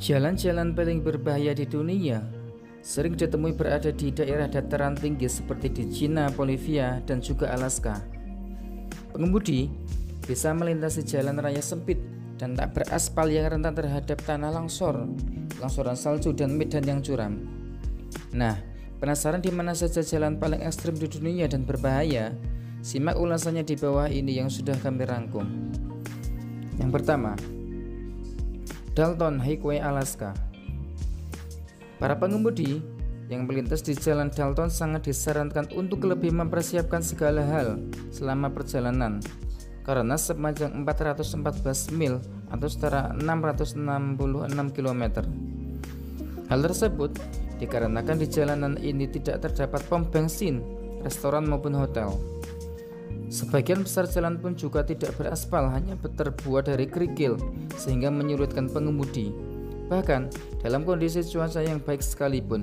Jalan-jalan paling berbahaya di dunia sering ditemui berada di daerah dataran tinggi seperti di China, Bolivia, dan juga Alaska. Pengemudi bisa melintasi jalan raya sempit dan tak beraspal yang rentan terhadap tanah longsor, longsoran salju, dan medan yang curam. Nah, penasaran di mana saja jalan paling ekstrim di dunia dan berbahaya? Simak ulasannya di bawah ini yang sudah kami rangkum. Yang pertama, Dalton Highway, Alaska. Para pengemudi yang melintas di jalan Dalton sangat disarankan untuk lebih mempersiapkan segala hal selama perjalanan, karena sepanjang 414 mil atau setara 666 km. Hal tersebut dikarenakan di jalanan ini tidak terdapat pom bensin, restoran maupun hotel. Sebagian besar jalan pun juga tidak beraspal, hanya terbuat dari kerikil sehingga menyulitkan pengemudi, bahkan dalam kondisi cuaca yang baik sekalipun.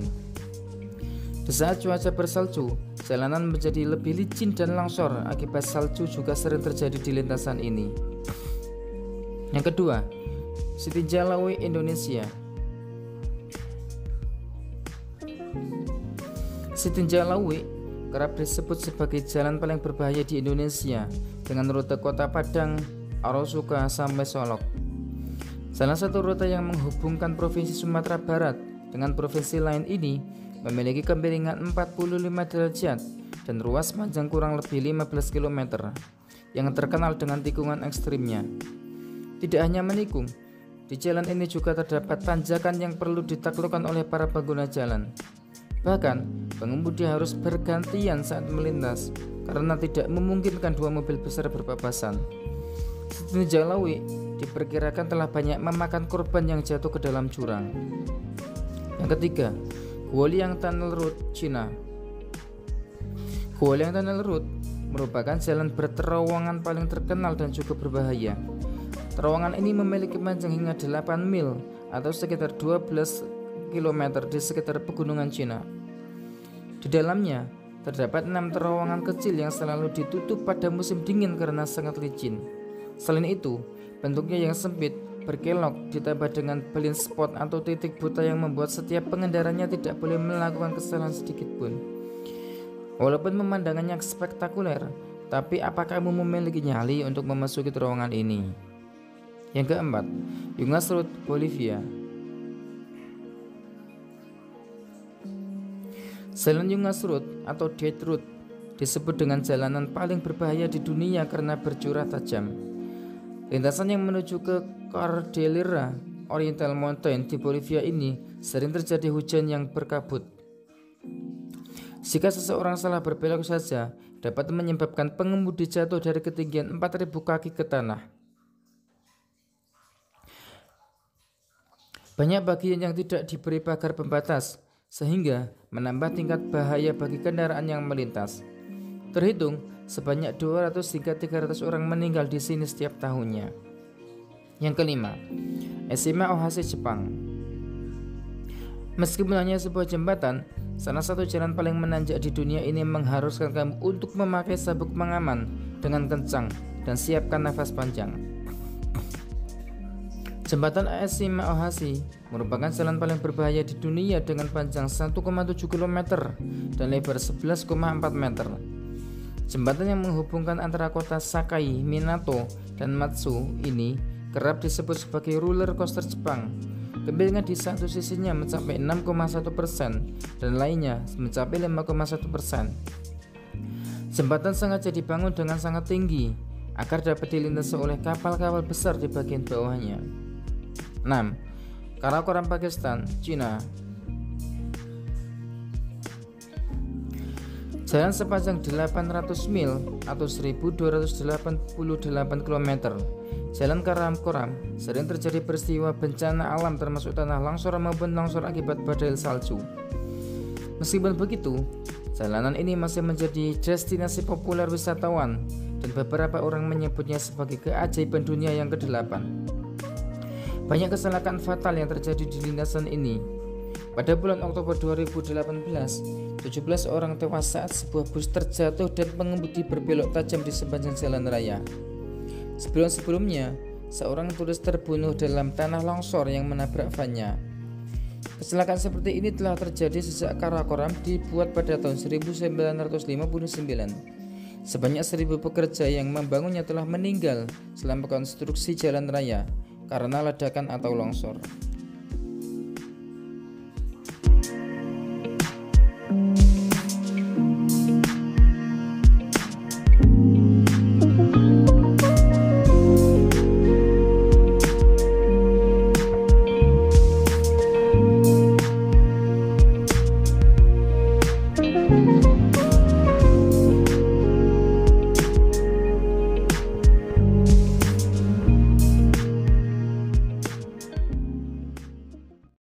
Di saat cuaca bersalju, jalanan menjadi lebih licin dan longsor akibat salju juga sering terjadi di lintasan ini. Yang kedua, Sitinjalawi, Indonesia. Sitinjalawi kerap disebut sebagai jalan paling berbahaya di Indonesia dengan rute Kota Padang, Arosuka sampai Solok. Salah satu rute yang menghubungkan Provinsi Sumatera Barat dengan provinsi lain ini memiliki kemiringan 45 derajat dan ruas panjang kurang lebih 15 km yang terkenal dengan tikungan ekstrimnya. Tidak hanya menikung, di jalan ini juga terdapat tanjakan yang perlu ditaklukkan oleh para pengguna jalan. Bahkan, pengemudi harus bergantian saat melintas karena tidak memungkinkan dua mobil besar berpapasan. Sitinjalawi diperkirakan telah banyak memakan korban yang jatuh ke dalam jurang. Yang ketiga, Huoliang Tunnel Road, China. Huoliang Tunnel Road merupakan jalan berterowongan paling terkenal dan juga berbahaya. Terowongan ini memiliki panjang hingga 8 mil atau sekitar 12 km di sekitar pegunungan Cina. Di dalamnya terdapat 6 terowongan kecil yang selalu ditutup pada musim dingin karena sangat licin. Selain itu, bentuknya yang sempit, berkelok, ditambah dengan blind spot atau titik buta yang membuat setiap pengendaranya tidak boleh melakukan kesalahan sedikit pun. Walaupun pemandangannya spektakuler, tapi apakah kamu memiliki nyali untuk memasuki terowongan ini? Yang keempat, Yungas Road, Bolivia. Jalan Yungas Road atau Death Road disebut dengan jalanan paling berbahaya di dunia karena bercurah tajam. Lintasan yang menuju ke Cordillera Oriental Mountain di Bolivia ini sering terjadi hujan yang berkabut. Jika seseorang salah berbelok saja, dapat menyebabkan pengemudi jatuh dari ketinggian 4.000 kaki ke tanah. Banyak bagian yang tidak diberi pagar pembatas, sehingga menambah tingkat bahaya bagi kendaraan yang melintas. Terhitung sebanyak 200 hingga 300 orang meninggal di sini setiap tahunnya. Yang kelima, Eshima Ohashi, Jepang. Meskipun hanya sebuah jembatan, salah satu jalan paling menanjak di dunia ini mengharuskan kamu untuk memakai sabuk pengaman dengan kencang dan siapkan nafas panjang. Jembatan Eshima Ohashi merupakan jalan paling berbahaya di dunia dengan panjang 1,7 km dan lebar 11,4 meter. Jembatan yang menghubungkan antara kota Sakai, Minato, dan Matsu ini kerap disebut sebagai roller coaster Jepang. Kemiringan di satu sisinya mencapai 6,1% dan lainnya mencapai 5,1%. Jembatan sengaja dibangun dengan sangat tinggi agar dapat dilintasi oleh kapal-kapal besar di bagian bawahnya. 6. Karakoram, Pakistan, Cina. Jalan sepanjang 800 mil atau 1288 km. Jalan Karakoram sering terjadi peristiwa bencana alam termasuk tanah longsor maupun longsor akibat badai salju. Meskipun begitu, jalanan ini masih menjadi destinasi populer wisatawan dan beberapa orang menyebutnya sebagai keajaiban dunia yang ke-8. Banyak kecelakaan fatal yang terjadi di lintasan ini. Pada bulan Oktober 2018, 17 orang tewas saat sebuah bus terjatuh dan pengemudi berbelok tajam di sepanjang jalan raya. Sebelumnya, seorang turis terbunuh dalam tanah longsor yang menabrak vannya. Kecelakaan seperti ini telah terjadi sejak Karakoram dibuat pada tahun 1959. Sebanyak 1.000 pekerja yang membangunnya telah meninggal selama konstruksi jalan raya karena ledakan atau longsor.